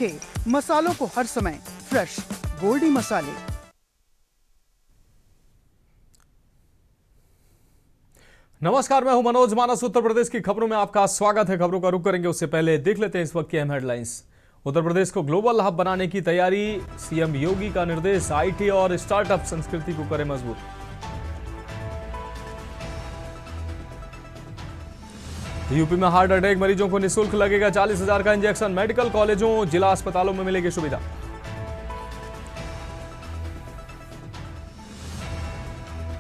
मसालों को हर समय फ्रेश गोल्डी मसाले। नमस्कार, मैं हूं मनोज मानस। उत्तर प्रदेश की खबरों में आपका स्वागत है। खबरों का रुख करेंगे उससे पहले देख लेते हैं इस वक्त की अहम हेडलाइंस। उत्तर प्रदेश को ग्लोबल हब बनाने की तैयारी, सीएम योगी का निर्देश। आईटी और स्टार्टअप संस्कृति को करें मजबूत। यूपी में हार्ट अटैक मरीजों को निःशुल्क लगेगा 40,000 का इंजेक्शन। मेडिकल कॉलेजों, जिला अस्पतालों में मिलेगी सुविधा।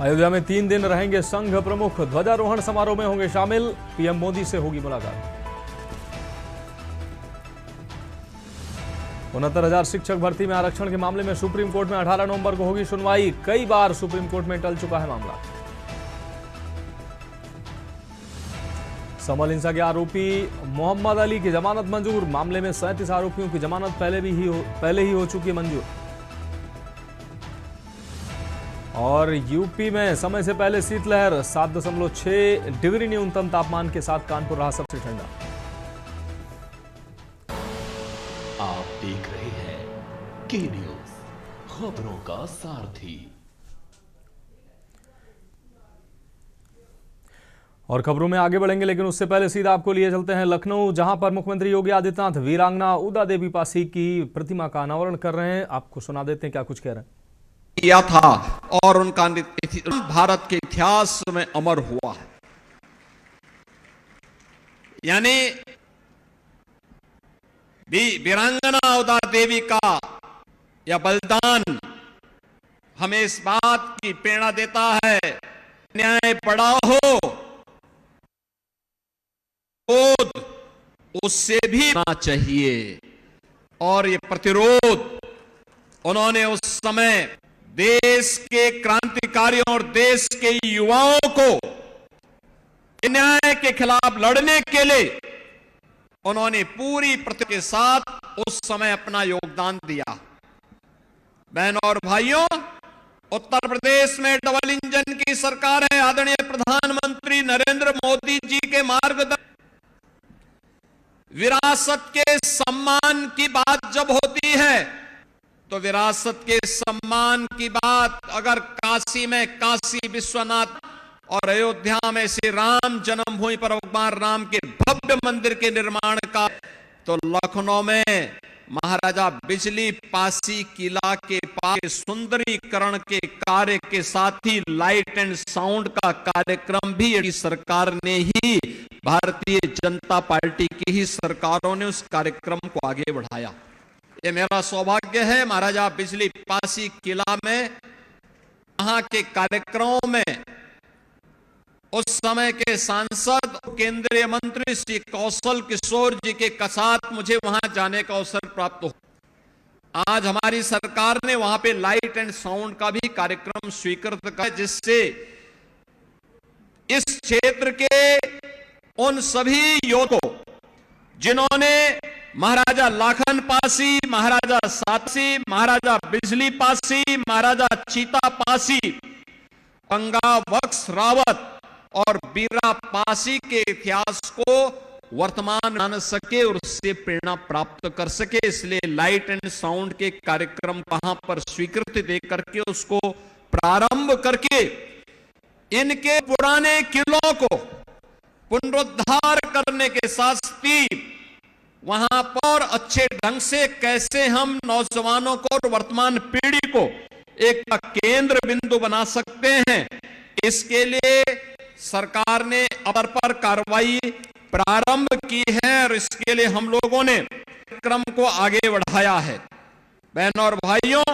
अयोध्या में 3 दिन रहेंगे संघ प्रमुख। ध्वजारोहण समारोह में होंगे शामिल। पीएम मोदी से होगी मुलाकात। 69,000 शिक्षक भर्ती में आरक्षण के मामले में सुप्रीम कोर्ट में 18 नवंबर को होगी सुनवाई। कई बार सुप्रीम कोर्ट में टल चुका है मामला। समल हिंसा के आरोपी मोहम्मद अली की जमानत मंजूर। मामले में 37 आरोपियों की जमानत पहले ही हो चुकी मंजूर। और यूपी में समय से पहले शीतलहर। 7.6 डिग्री न्यूनतम तापमान के साथ कानपुर रहा सबसे ठंडा। आप देख रहे हैं के न्यूज, खबरों का सारथी। और खबरों में आगे बढ़ेंगे, लेकिन उससे पहले सीधा आपको लिए चलते हैं लखनऊ, जहां पर मुख्यमंत्री योगी आदित्यनाथ वीरांगना उदा देवी पासी की प्रतिमा का अनावरण कर रहे हैं। आपको सुना देते हैं क्या कुछ कह रहे हैं। किया था और उनका भारत के इतिहास में अमर हुआ है। यानी वीरांगना उदा देवी का यह बलिदान हमें इस बात की प्रेरणा देता है, न्याय बड़ा हो, क्रोध उससे भी होना चाहिए। और ये प्रतिरोध उन्होंने उस समय देश के क्रांतिकारियों और देश के युवाओं को अन्याय के खिलाफ लड़ने के लिए उन्होंने पूरी प्रतिबद्धता के साथ उस समय अपना योगदान दिया। बहनों और भाइयों, उत्तर प्रदेश में डबल इंजन की सरकार है। आदरणीय प्रधानमंत्री नरेंद्र मोदी जी के मार्गदर्शन, विरासत के सम्मान की बात जब होती है तो विरासत के सम्मान की बात अगर काशी में काशी विश्वनाथ और अयोध्या में श्री राम जन्मभूमि पर भगवान राम के भव्य मंदिर के निर्माण का, तो लखनऊ में महाराजा बिजली पासी किला के पास सुंदरीकरण के कार्य के साथ ही लाइट एंड साउंड का कार्यक्रम भी सरकार ने ही, भारतीय जनता पार्टी की ही सरकारों ने उस कार्यक्रम को आगे बढ़ाया। ये मेरा सौभाग्य है महाराजा बिजली पासी किला में वहां के कार्यक्रमों में उस समय के सांसद केंद्रीय मंत्री श्री कौशल किशोर जी के साथ मुझे वहां जाने का अवसर प्राप्त हो। आज हमारी सरकार ने वहां पे लाइट एंड साउंड का भी कार्यक्रम स्वीकृत किया, जिससे इस क्षेत्र के उन सभी योद्धों को जिन्होंने महाराजा लाखन पासी, महाराजा सातसी, महाराजा बिजली पासी, महाराजा चीता पासी, गंगा बख्श रावत और बीरा पासी के इतिहास को वर्तमान जान सके और उससे प्रेरणा प्राप्त कर सके, इसलिए लाइट एंड साउंड के कार्यक्रम वहां पर स्वीकृति दे करके उसको प्रारंभ करके इनके पुराने किलों को पुनरुद्धार करने के साथ ही वहां पर अच्छे ढंग से कैसे हम नौजवानों को और वर्तमान पीढ़ी को एक केंद्र बिंदु बना सकते हैं, इसके लिए सरकार ने अपर पर कार्रवाई प्रारंभ की है और इसके लिए हम लोगों ने क्रम को आगे बढ़ाया है। बहनों और भाइयों,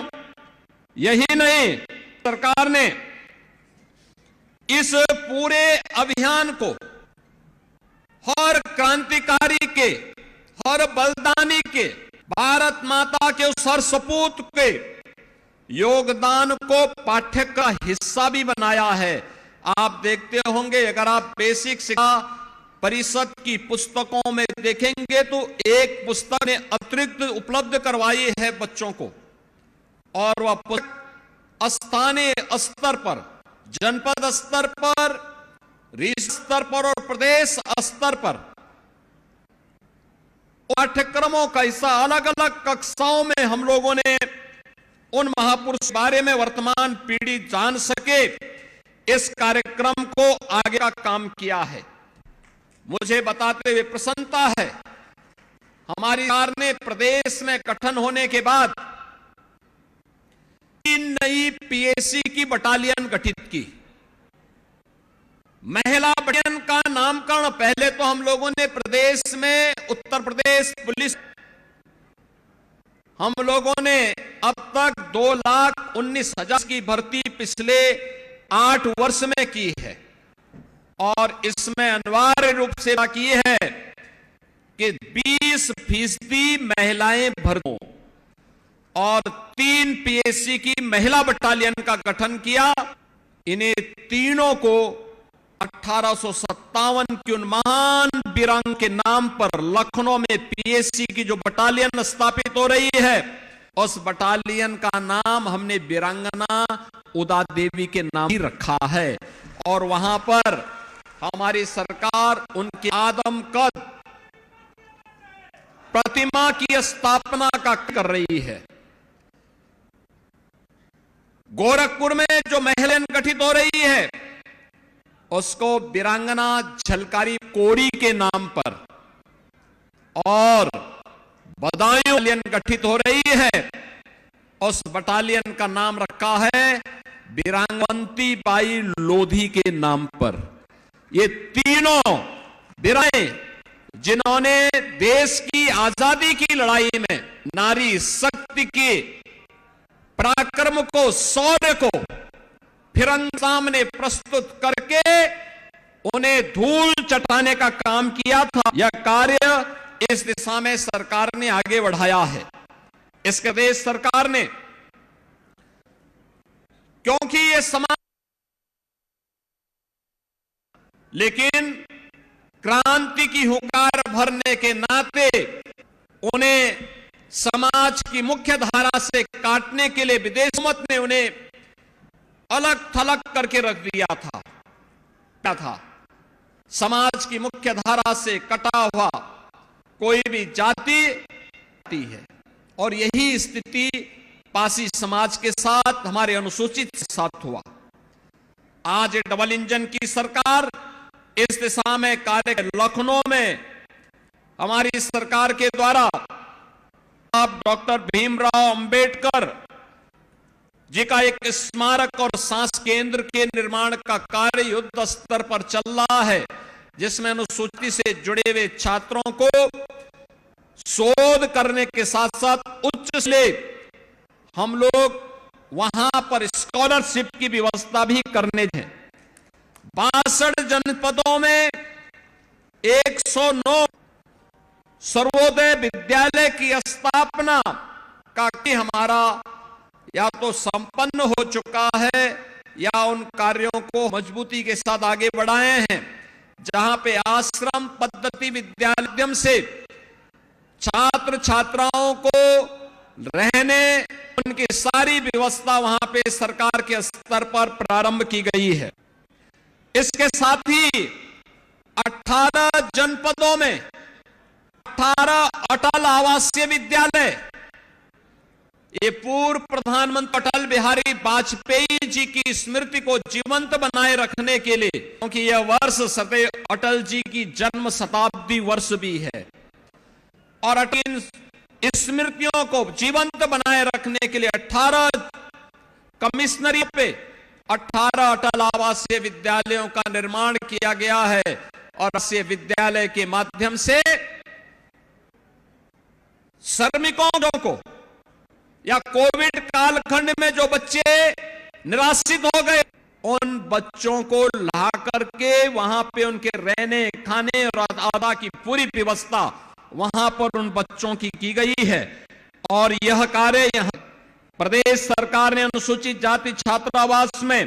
यही नहीं, सरकार ने इस पूरे अभियान को हर क्रांतिकारी के, हर बलिदानी के, भारत माता के उस हर सपूत के योगदान को पाठ्य का हिस्सा भी बनाया है। आप देखते होंगे, अगर आप बेसिक शिक्षा परिषद की पुस्तकों में देखेंगे तो एक पुस्तक ने अतिरिक्त उपलब्ध करवाई है बच्चों को, और वह पुस्तक स्थानीय स्तर पर, जनपद स्तर पर, राज्य स्तर पर और प्रदेश स्तर पर पाठ्यक्रमों का हिस्सा अलग अलग कक्षाओं में हम लोगों ने उन महापुरुष बारे में वर्तमान पीढ़ी जान सके, इस कार्यक्रम को आगे का काम किया है। मुझे बताते हुए प्रसन्नता है, हमारी सरकार ने प्रदेश में गठन होने के बाद 3 नई पीएसी की बटालियन गठित की। महिला बटालियन का नामकरण पहले तो हम लोगों ने प्रदेश में उत्तर प्रदेश पुलिस, हम लोगों ने अब तक 2,19,000 की भर्ती पिछले 8 वर्ष में की है और इसमें अनिवार्य रूप से की है कि 20% महिलाएं भर्ती हों और 3 पीएसी की महिला बटालियन का गठन किया। इन्हें तीनों को 1857 की उन महान वीरांगना के नाम पर लखनऊ में पीएसी की जो बटालियन स्थापित हो रही है, उस बटालियन का नाम हमने वीरांगना उदा देवी के नाम ही रखा है और वहां पर हमारी सरकार उनके आदमकद प्रतिमा की स्थापना का कर रही है। गोरखपुर में जो महिला गठित हो रही है उसको वीरांगना झलकारी कोरी के नाम पर, और बदायूं बटालियन गठित हो रही है, उस बटालियन का नाम रखा है वीरांगवंती बाई लोधी के नाम पर। ये तीनों वीराएं जिन्होंने देश की आजादी की लड़ाई में नारी शक्ति के पराक्रम को, शौर्य को फिरंग सामने प्रस्तुत करके उन्हें धूल चटाने का काम किया था। यह कार्य इस दिशा में सरकार ने आगे बढ़ाया है। इसके देश सरकार ने, क्योंकि ये समाज, लेकिन क्रांति की हुंकार भरने के नाते उन्हें समाज की मुख्य धारा से काटने के लिए विदेश हुकूमत ने उन्हें अलग थलग करके रख दिया था। समाज की मुख्य धारा से कटा हुआ कोई भी जाति है और यही स्थिति पासी समाज के साथ, हमारे अनुसूचित के साथ हुआ। आज डबल इंजन की सरकार इस दिशा में कार्य, लखनऊ में हमारी सरकार के द्वारा आप डॉक्टर भीमराव अंबेडकर जी का एक स्मारक और सांस केंद्र के निर्माण का कार्य युद्ध स्तर पर चल रहा है, जिसमें अनुसूचित से जुड़े हुए छात्रों को शोध करने के साथ साथ उच्च से हम लोग वहां पर स्कॉलरशिप की व्यवस्था भी करने हैं। 62 जनपदों में 109 सर्वोदय विद्यालय की स्थापना का हमारा या तो संपन्न हो चुका है या उन कार्यों को मजबूती के साथ आगे बढ़ाए हैं, जहां पे आश्रम पद्धति विद्यालय से छात्र छात्राओं को रहने, उनकी सारी व्यवस्था वहां पे सरकार के स्तर पर प्रारंभ की गई है। इसके साथ ही 18 जनपदों में 18 अटल आवासीय विद्यालय, ये पूर्व प्रधानमंत्री अटल बिहारी वाजपेयी जी की स्मृति को जीवंत बनाए रखने के लिए, क्योंकि यह वर्ष अटल जी की जन्म शताब्दी वर्ष भी है और अटल स्मृतियों को जीवंत बनाए रखने के लिए 18 कमिश्नरी पे 18 अटल आवासीय विद्यालयों का निर्माण किया गया है और आवासीय विद्यालय के माध्यम से श्रमिकों को या कोविड कालखंड में जो बच्चे निराश्रित हो गए, उन बच्चों को ला करके वहां पे उनके रहने, खाने और आदा की पूरी व्यवस्था वहां पर उन बच्चों की गई है। और यह कार्य यहां प्रदेश सरकार ने अनुसूचित जाति छात्रावास में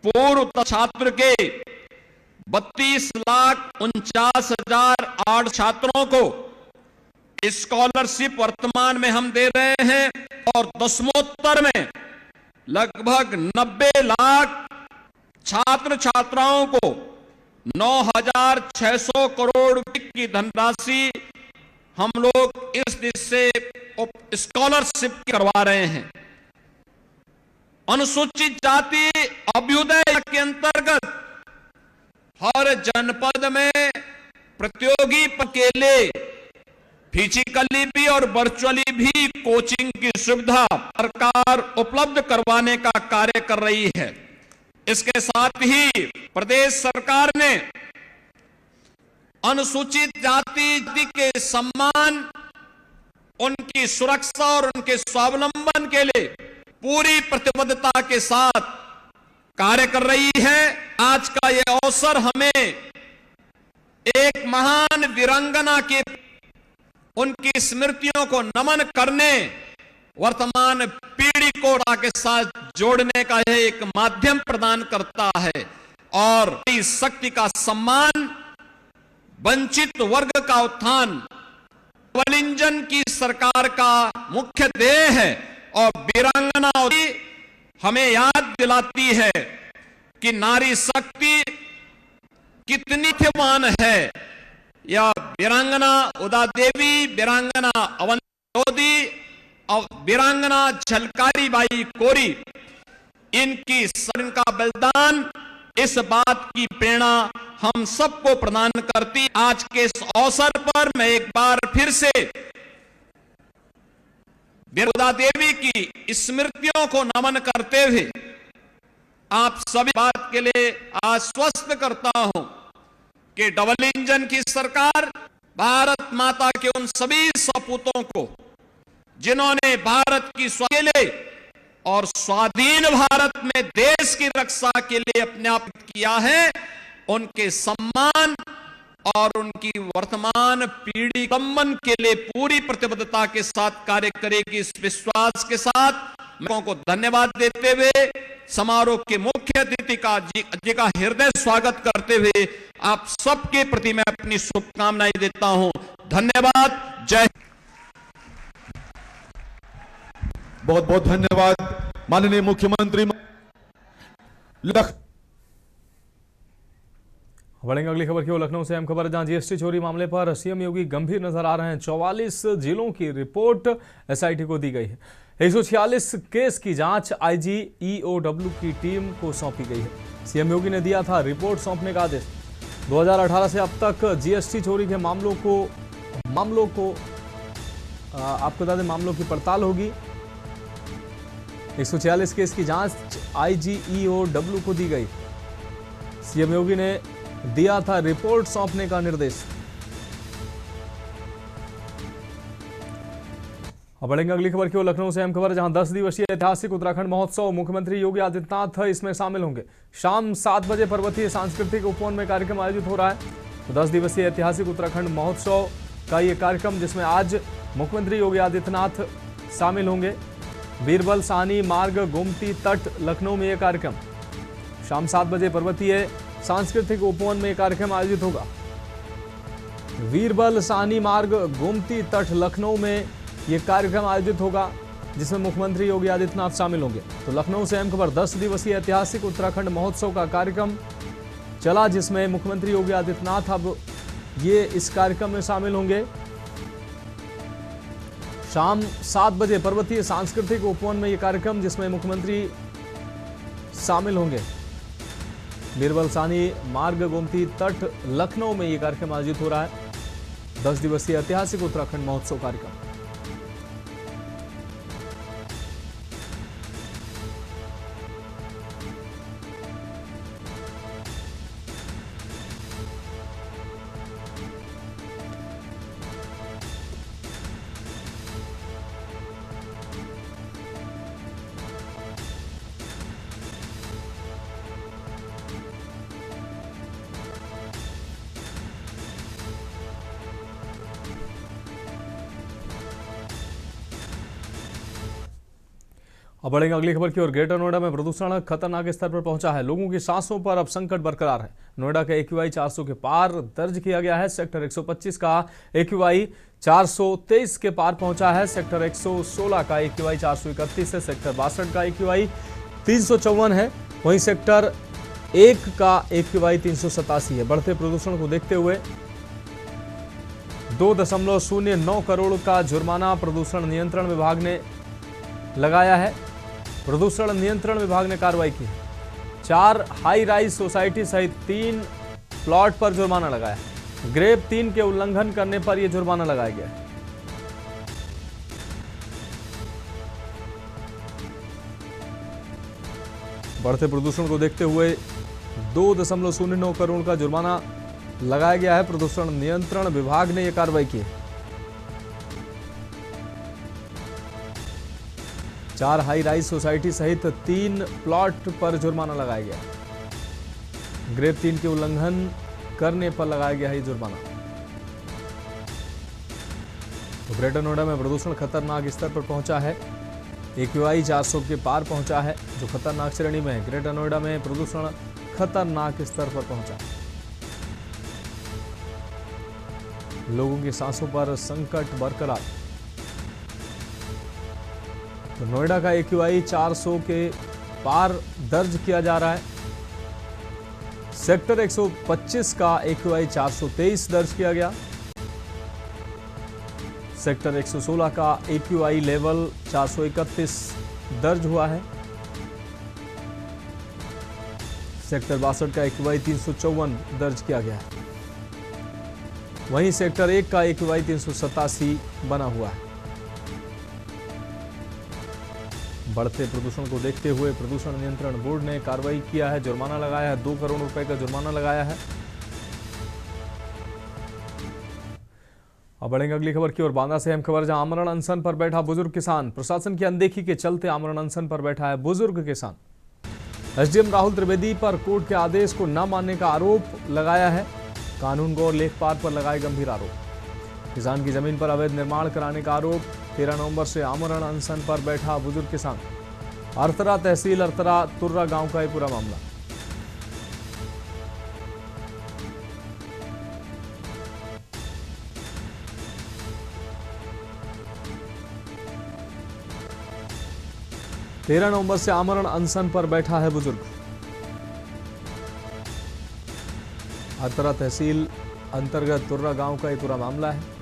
पूर्व छात्र के 32,49,008 छात्रों को स्कॉलरशिप वर्तमान में हम दे रहे हैं और दसमोत्तर में लगभग 90 लाख छात्र छात्राओं को 9,600 करोड़ की धनराशि हम लोग इस दिशा से स्कॉलरशिप करवा रहे हैं। अनुसूचित जाति अभ्युदय के अंतर्गत हर जनपद में प्रतियोगी के लिए फिजिकली भी और वर्चुअली भी कोचिंग की सुविधा सरकार उपलब्ध करवाने का कार्य कर रही है। इसके साथ ही प्रदेश सरकार ने अनुसूचित जाति के सम्मान, उनकी सुरक्षा और उनके स्वावलंबन के लिए पूरी प्रतिबद्धता के साथ कार्य कर रही है। आज का यह अवसर हमें एक महान वीरांगना के उनकी स्मृतियों को नमन करने, वर्तमान पीढ़ी को के साथ जोड़ने का यह एक माध्यम प्रदान करता है और इस शक्ति का सम्मान, वंचित वर्ग का उत्थान डबल इंजन की सरकार का मुख्य ध्येय है। और वीरांगना हमें याद दिलाती है कि नारी शक्ति कितनी मान है। यह वीरांगना उदा देवी, वीरांगना अवंती और वीरांगना झलकारी बाई कोरी, इनका बलिदान इस बात की प्रेरणा हम सबको प्रदान करती। आज के इस अवसर पर मैं एक बार फिर से वीरुदा देवी की स्मृतियों को नमन करते हुए आप सभी बात के लिए आश्वस्त करता हूं कि डबल इंजन की सरकार भारत माता के उन सभी सपूतों को जिन्होंने भारत की के लिए और स्वाधीन भारत में देश की रक्षा के लिए अपने आप किया है, उनके सम्मान और उनकी वर्तमान पीढ़ी सम्मान के लिए पूरी प्रतिबद्धता के साथ कार्य करेगी। इस विश्वास के साथ लोगों को धन्यवाद देते हुए समारोह के मुख्य अतिथि का हृदय स्वागत करते हुए आप सबके प्रति मैं अपनी शुभकामनाएं देता हूं। धन्यवाद। जय। बहुत बहुत धन्यवाद माननीय मुख्यमंत्री। बढ़ेंगे अगली खबर की ओर लखनऊ से अहम खबर, जहां जीएसटी चोरी मामले पर सीएम योगी गंभीर नजर आ रहे हैं। 44 जिलों की रिपोर्ट एसआईटी को दी गई है। 146 केस की जांच आईजी ईओडब्ल्यू की टीम को सौंपी गई है। सीएम योगी ने दिया था रिपोर्ट सौंपने का आदेश। 2018 से अब तक जीएसटी चोरी के मामलों को आपको बता दें मामलों की पड़ताल होगी। 146 केस की जांच आईजी ईओडब्ल्यू को दी गई। सीएम योगी ने दिया था रिपोर्ट सौंपने का निर्देश। अब बढ़ेंगे अगली खबर की ओर लखनऊ से अहम खबर, जहां 10 दिवसीय ऐतिहासिक उत्तराखंड महोत्सव मुख्यमंत्री योगी आदित्यनाथ इसमें शामिल होंगे। शाम 7 बजे पर्वतीय सांस्कृतिक उपवन में कार्यक्रम आयोजित हो रहा है। तो 10 दिवसीय ऐतिहासिक उत्तराखंड महोत्सव का ये कार्यक्रम, जिसमें आज मुख्यमंत्री योगी आदित्यनाथ शामिल होंगे। बीरबल साहनी मार्ग गोमती तट लखनऊ में यह कार्यक्रम शाम 7 बजे पर्वतीय सांस्कृतिक उपवन में कार्यक्रम आयोजित होगा। वीरबल साहनी मार्ग गोमती तट लखनऊ में यह कार्यक्रम आयोजित होगा, जिसमें मुख्यमंत्री योगी आदित्यनाथ शामिल होंगे। तो लखनऊ से अहम खबर, 10 दिवसीय ऐतिहासिक उत्तराखंड महोत्सव का कार्यक्रम चला, जिसमें मुख्यमंत्री योगी आदित्यनाथ अब ये इस कार्यक्रम में शामिल होंगे। शाम 7 बजे पर्वतीय सांस्कृतिक उपवन में यह कार्यक्रम, जिसमें मुख्यमंत्री शामिल होंगे। बीरबल साहनी मार्ग गोमती तट लखनऊ में यह कार्यक्रम आयोजित हो रहा है। 10 दिवसीय ऐतिहासिक उत्तराखंड महोत्सव कार्यक्रम। अब बढ़ेंगे अगली खबर की ओर। ग्रेटर नोएडा में प्रदूषण खतरनाक स्तर पर पहुंचा है। लोगों की सांसों पर अब संकट बरकरार है। नोएडा का AQI 400 के पार दर्ज किया गया है। सेक्टर 125 का AQI 423 के पार पहुंचा है। सेक्टर 116 का AQI 431 है। सेक्टर 62 का AQI 354 है। वहीं सेक्टर 1 का AQI 387 है। बढ़ते प्रदूषण को देखते हुए 2.09 करोड़ का जुर्माना प्रदूषण नियंत्रण विभाग ने लगाया है। प्रदूषण नियंत्रण विभाग ने कार्रवाई की है। 4 हाई राइज सोसाइटी सहित 3 प्लॉट पर जुर्माना लगाया है। ग्रेड 3 के उल्लंघन करने पर यह जुर्माना लगाया गया है। बढ़ते प्रदूषण को देखते हुए 2.09 करोड़ का जुर्माना लगाया गया है। प्रदूषण नियंत्रण विभाग ने यह कार्रवाई की है। 4 हाई राइज सोसाइटी सहित 3 प्लॉट पर जुर्माना लगाया गया है। ग्रेड 3 के उल्लंघन करने पर लगाया गया है जुर्माना। तो ग्रेटर नोएडा में प्रदूषण खतरनाक स्तर पर पहुंचा है। AQI 400 के पार पहुंचा है, जो खतरनाक श्रेणी में है। ग्रेटर नोएडा में प्रदूषण खतरनाक स्तर पर पहुंचा। लोगों की सांसों पर संकट बरकरार। तो नोएडा का AQI 400 के पार दर्ज किया जा रहा है। सेक्टर 125 का AQI 423 दर्ज किया गया। सेक्टर 116 का AQI लेवल 431 दर्ज हुआ है। सेक्टर 62 का AQI 354 दर्ज किया गया है। वहीं सेक्टर 1 का AQI 387 बना हुआ है। बढ़ते प्रदूषण को देखते हुए प्रदूषण नियंत्रण बोर्ड ने कार्रवाई किया है, जुर्माना लगाया है। 2 करोड़ रुपए का जुर्माना लगाया है। अब बढ़ेंगे अगली खबर की ओर। बांदा से अहम खबर, जहां आमरण अनशन पर बैठा बुजुर्ग किसान। प्रशासन की अनदेखी के चलते आमरण अनशन पर बैठा है बुजुर्ग किसान। SDM राहुल त्रिवेदी पर कोर्ट के आदेश को न मानने का आरोप लगाया है। कानून गो और लेखपाल पर लगाए गंभीर आरोप। किसान की जमीन पर अवैध निर्माण कराने का आरोप। 13 नवंबर से आमरण अनशन पर बैठा बुजुर्ग किसान। अरतरा तहसील अरतरा तुर्रा गांव का यह पूरा मामला। तेरह नवंबर से आमरण अनशन पर बैठा है बुजुर्ग। अरतरा तहसील अंतर्गत तुर्रा गांव का यह पूरा मामला है।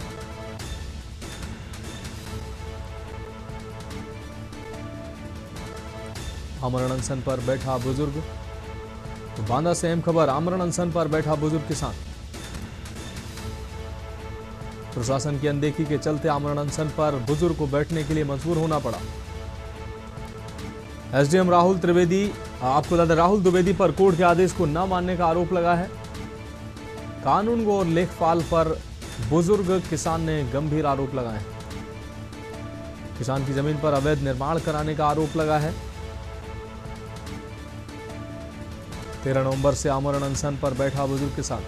आमरण अनशन पर बैठा बुजुर्ग। तो बांदा से अहम खबर, आमरण अनशन पर बैठा बुजुर्ग किसान। प्रशासन की अनदेखी के चलते आमरण अनशन पर बुजुर्ग को बैठने के लिए मजबूर होना पड़ा। SDM राहुल त्रिवेदी, आपको बता दें, राहुल द्विवेदी पर कोर्ट के आदेश को न मानने का आरोप लगा है। कानून गो और लेखपाल पर बुजुर्ग किसान ने गंभीर आरोप लगाए हैं। किसान की जमीन पर अवैध निर्माण कराने का आरोप लगा है। 13 नवंबर से आमरण अनशन पर बैठा बुजुर्ग किसान।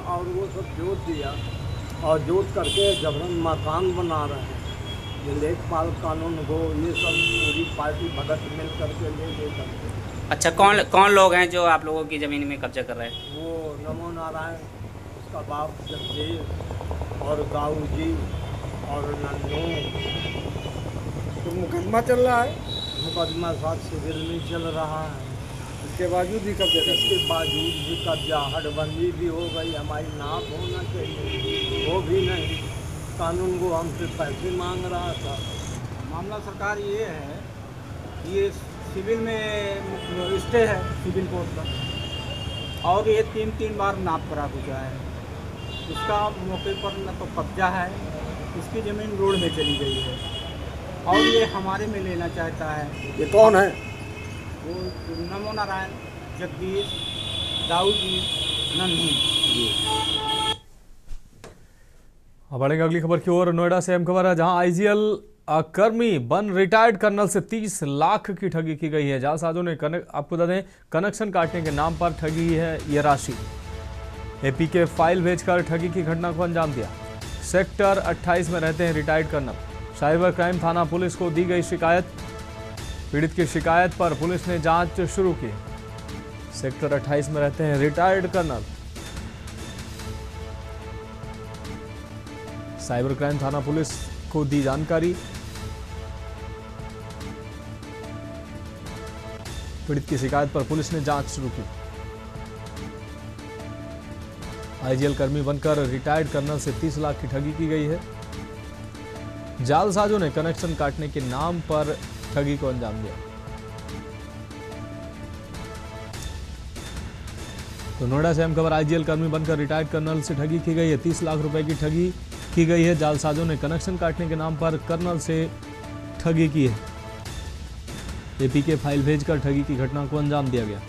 और वो सब जोत दिया और जोत करके जबरन मकान बना रहे हैं। ये लेखपाल कानून हो, ये सब पूरी पार्टी भगत मिल करके ले करके। अच्छा, कौन लोग हैं जो आप लोगों की ज़मीन में कब्जा कर रहे हैं? वो नमो नारायण, उसका बाप जगदीश और गाऊ जी और नन्नू। तो मुकदमा चल रहा है? मुकदमा 7 सिविल में चल रहा है। इसके बावजूद भी कब्जा कर, इसके बावजूद भी कब्जा, हटबंदी भी हो गई। हमारी नाप होना चाहिए, वो भी नहीं। कानून को हमसे पैसे मांग रहा था। मामला सरकार ये है कि ये सिविल में स्टे है, सिविल कोर्ट का, और ये 3 बार नाप करा चुका है। उसका मौके पर न तो कब्जा है, इसकी ज़मीन रोड में चली गई है और ये हमारे में लेना चाहता है। ये कौन है? वो नमो नारायण, जगदीश, दाऊ जी, नन्नू जी। अब बढ़ेंगे अगली खबर की ओर। नोएडा से अहम खबर है, जहां IGL कर्मी बन रिटायर्ड कर्नल से 30 लाख की ठगी की गई है। जालसाजों ने आपको बता दें, कनेक्शन काटने के नाम पर ठगी है यह राशि। AP के फाइल भेजकर ठगी की घटना को अंजाम दिया। सेक्टर 28 में रहते हैं रिटायर्ड कर्नल। साइबर क्राइम थाना पुलिस को दी गई शिकायत। पीड़ित की शिकायत पर पुलिस ने जांच शुरू की। सेक्टर 28 में रहते हैं रिटायर्ड कर्नल। साइबर क्राइम थाना पुलिस को दी जानकारी। पीड़ित की शिकायत पर पुलिस ने जांच शुरू की। आईजीएल कर्मी बनकर रिटायर्ड कर्नल से 30 लाख की ठगी की गई है। जालसाजों ने कनेक्शन काटने के नाम पर ठगी को अंजाम दिया। तो नोएडा से अहम खबर, आईजीएल कर्मी बनकर रिटायर्ड कर्नल से ठगी की गई है। 30 लाख रुपए की ठगी की गई है। जालसाजों ने कनेक्शन काटने के नाम पर कर्नल से ठगी की है। एपीके फाइल भेजकर ठगी की घटना को अंजाम दिया गया।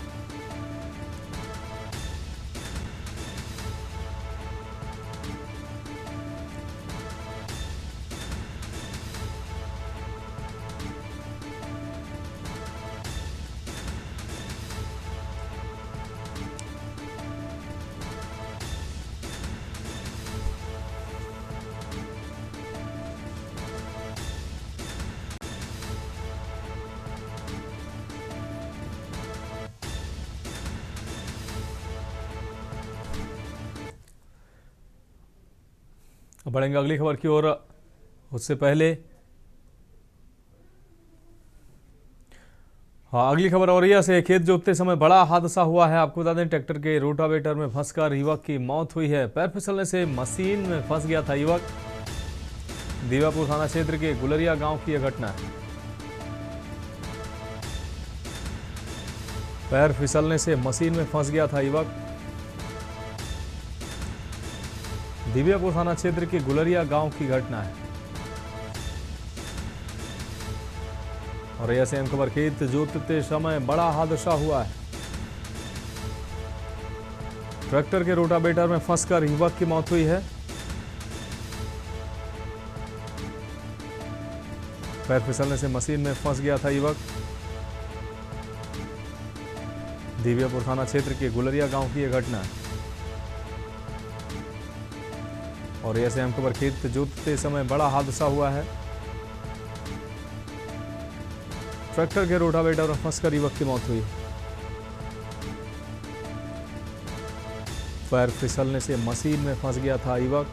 अब बढ़ेंगे अगली खबर की ओर। उससे पहले अगली खबर औरैया से खेत जोतते समय बड़ा हादसा हुआ है। आपको बता दें, ट्रैक्टर के रोटावेटर में फंसकर युवक की मौत हुई है। पैर फिसलने से मशीन में फंस गया था युवक। दीवापुर थाना क्षेत्र के गुलरिया गांव की यह घटना है। पैर फिसलने से मशीन में फंस गया था युवक। दिव्यापुर थाना क्षेत्र के गुलरिया गांव की घटना है। और ऐसे अहम खबर, खेत जोतते समय बड़ा हादसा हुआ है। ट्रैक्टर के रोटावेटर में फंसकर युवक की मौत हुई है। पैर फिसलने से मशीन में फंस गया था युवक। दिव्यापुर थाना क्षेत्र के गुलरिया गांव की यह घटना है। और ऐसे अहम खबर, खेत जोतते समय बड़ा हादसा हुआ है। ट्रैक्टर के रोटावेटर में फंसकर युवक की मौत हुई। पैर फिसलने से मशीन में फंस गया था युवक।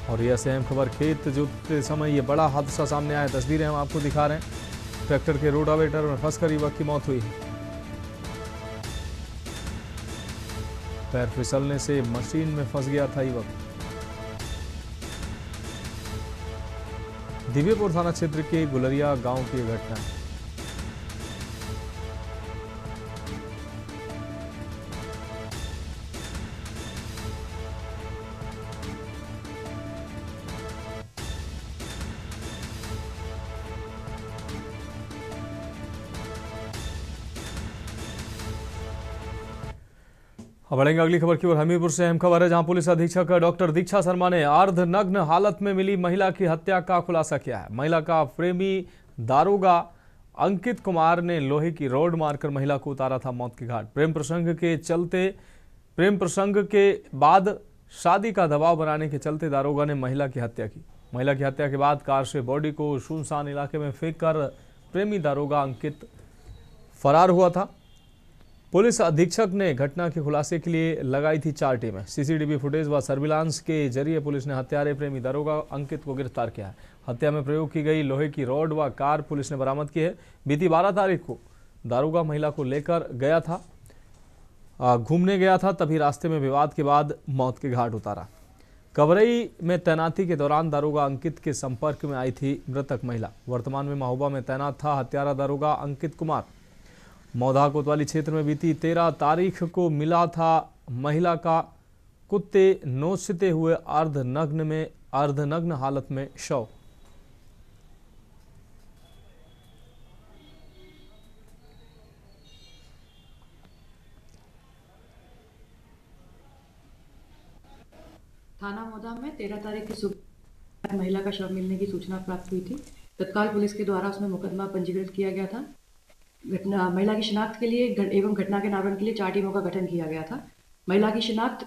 और यह अहम खबर, खेत जोतते समय ये बड़ा हादसा सामने आया। तस्वीरें हम आपको दिखा रहे हैं। ट्रैक्टर के रोटावेटर में फंसकर युवक की मौत हुई। पैर फिसलने से मशीन में फंस गया था युवक। दिव्यपुर थाना क्षेत्र के गुलरिया गांव की यह घटना है। अब बढ़ेंगे अगली खबर की ओर। हमीरपुर से अहम खबर है, जहां पुलिस अधीक्षक डॉक्टर दीक्षा शर्मा ने अर्धनग्न हालत में मिली महिला की हत्या का खुलासा किया है। महिला का प्रेमी दारोगा अंकित कुमार ने लोहे की रॉड मारकर महिला को उतारा था मौत के घाट। प्रेम प्रसंग के बाद शादी का दबाव बनाने के चलते दारोगा ने महिला की हत्या की। महिला की हत्या के बाद कार से बॉडी को सुनसान इलाके में फेंककर प्रेमी दारोगा अंकित फरार हुआ था। पुलिस अधीक्षक ने घटना के खुलासे के लिए लगाई थी 4 टीमें। सीसीटीवी फुटेज व सर्विलांस के जरिए पुलिस ने हत्यारे प्रेमी दारोगा अंकित को गिरफ्तार किया है। हत्या में प्रयोग की गई लोहे की रॉड व कार पुलिस ने बरामद की है। बीती 12 तारीख को दारोगा महिला को लेकर गया था, घूमने गया था, तभी रास्ते में विवाद के बाद मौत के घाट उतारा। कवरई में तैनाती के दौरान दारोगा अंकित के संपर्क में आई थी मृतक महिला। वर्तमान में महोबा में तैनात था हत्यारा दारोगा अंकित कुमार। मौधा कोतवाली क्षेत्र में बीती 13 तारीख को मिला था महिला का कुत्ते नोचते हुए अर्धनग्न हालत में शव। थाना मौधा में 13 तारीख की सुबह महिला का शव मिलने की सूचना प्राप्त हुई थी। तत्काल पुलिस के द्वारा उसमें मुकदमा पंजीकृत किया गया था। महिला की शिनाख्त के लिए एवं घटना के अनावरण के लिए 4 टीमों का गठन किया गया था। महिला की शिनाख्त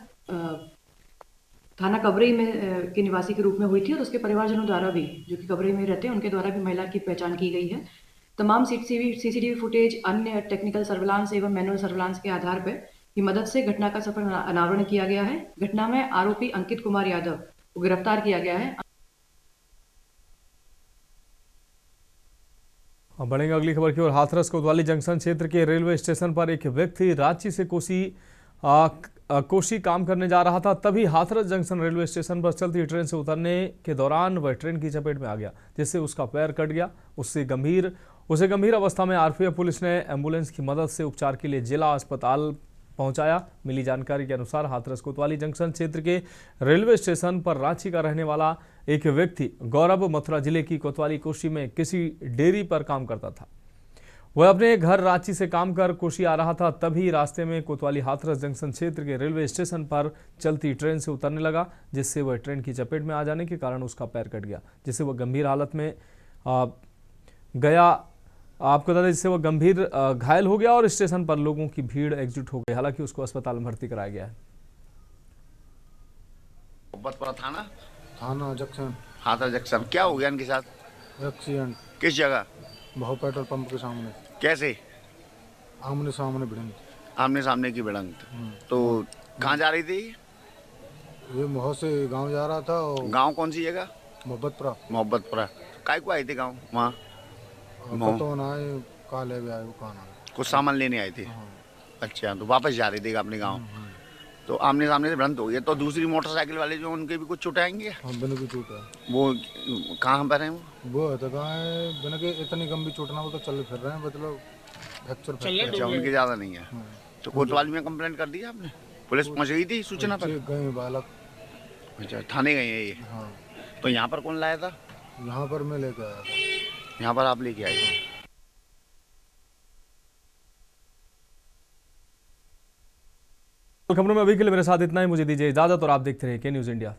थाना कबरई में के निवासी के रूप में हुई थी और उसके परिवारजनों द्वारा भी, जो कि कबरई में रहते हैं, उनके द्वारा भी महिला की पहचान की गई है। तमाम सीसीटीवी फुटेज, अन्य टेक्निकल सर्विलांस एवं मैनुअल सर्विलांस के आधार पर की मदद से घटना का सफल अनावरण किया गया है। घटना में आरोपी अंकित कुमार यादव को गिरफ्तार किया गया है। अब बढ़ेंगे अगली खबर की ओर। हाथरस कोतवाली जंक्शन क्षेत्र के रेलवे स्टेशन पर एक व्यक्ति रांची से कोसी काम करने जा रहा था, तभी हाथरस जंक्शन रेलवे स्टेशन पर चलती ट्रेन से उतरने के दौरान वह ट्रेन की चपेट में आ गया, जिससे उसका पैर कट गया। उसे गंभीर अवस्था में आरपीएफ पुलिस ने एम्बुलेंस की मदद से उपचार के लिए जिला अस्पताल पहुंचाया। मिली जानकारी के अनुसार हाथरस कोतवाली जंक्शन क्षेत्र के रेलवे स्टेशन पर रांची का रहने वाला एक व्यक्ति गौरव मथुरा जिले की कोतवाली कोसी में किसी डेयरी पर काम करता था। वह अपने घर रांची से काम कर कोसी आ रहा था, तभी रास्ते में कोतवाली हाथरस जंक्शन क्षेत्र के रेलवे स्टेशन पर चलती ट्रेन से उतरने लगा, जिससे वह ट्रेन की चपेट में आ जाने के कारण उसका पैर कट गया, जिससे वह गंभीर हालत में गया। आपको बता दें, जिससे वह गंभीर घायल हो गया और स्टेशन पर लोगों की भीड़ एकजुट हो गई। हालांकि उसको अस्पताल में भर्ती कराया गया है। थाना जंक्शन, हाथरस जंक्शन। क्या हो गया इनके साथ? एक्सीडेंट। किस जगह? भाव पेट्रोल पंप के सामने। कैसे? आमने सामने भिड़ंत। आमने सामने की भिड़ंत। तो कहाँ जा रही थी? ये मोह से गांव जा रहा था। गांव कौन सी जगह? मोहब्बतपुरा। मोहब्बतपुरा। काय को आए थे गांव? वहाँ तो ना काले भी आए, कुछ सामान लेने आए थे। अच्छा, तो वापस जा रहे थे अपने गाँव। तो आमने सामने से भिड़ंत हो गया। तो दूसरी मोटरसाइकिल वाले जो उनके भी कुछ चोट आएंगे? बिना की चोट है। वो कहाँ पर है? वो है तो कहाँ है, बिना के इतनी गंभीर चोट ना, वो तो चल फिर रहे हैं, मतलब फ्रैक्चर। अच्छा, उनके ज्यादा नहीं है। तो कोतवाली में कंप्लेंट कर दी आपने? पुलिस पहुंच गई थी सूचना पर? गए बालक। अच्छा, थाने गए हैं ये? हाँ। तो यहाँ पर कौन लाया था? यहाँ पर मैं लेके आया था। यहाँ पर आप लेके आए? खबरों में अभी के लिए मेरे साथ इतना ही। मुझे दीजिए इजाजत और आप देखते रहिए के न्यूज इंडिया।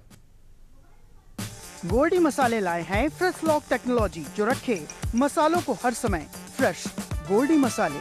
गोल्डी मसाले लाए हैं फ्रेश लॉक टेक्नोलॉजी, जो रखे मसालों को हर समय फ्रेश। गोल्डी मसाले